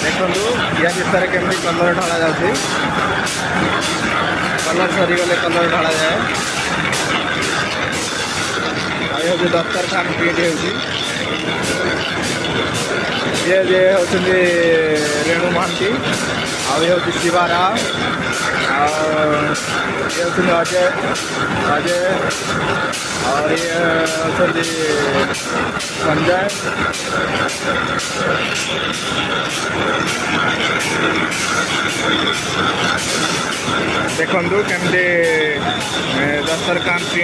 ଦେଖନ୍ତୁ ପିଆଜ ଭିତରେ କେମିତି କଲର୍ ଢଳାଯାଉଛି। କଲର୍ ସରିଗଲେ କଲର୍ ଢଳାଯାଏ। ଆଉ ହେଉଛି ଦସ୍ତରଖାନ ପ୍ରିଣ୍ଟ ହେଉଛି। ये होती रेणु महांती आउ ये हूँ शिवा राव ये होती अजय अजय और ये होती संजय देखु केमती दस्तरखान प्रिंट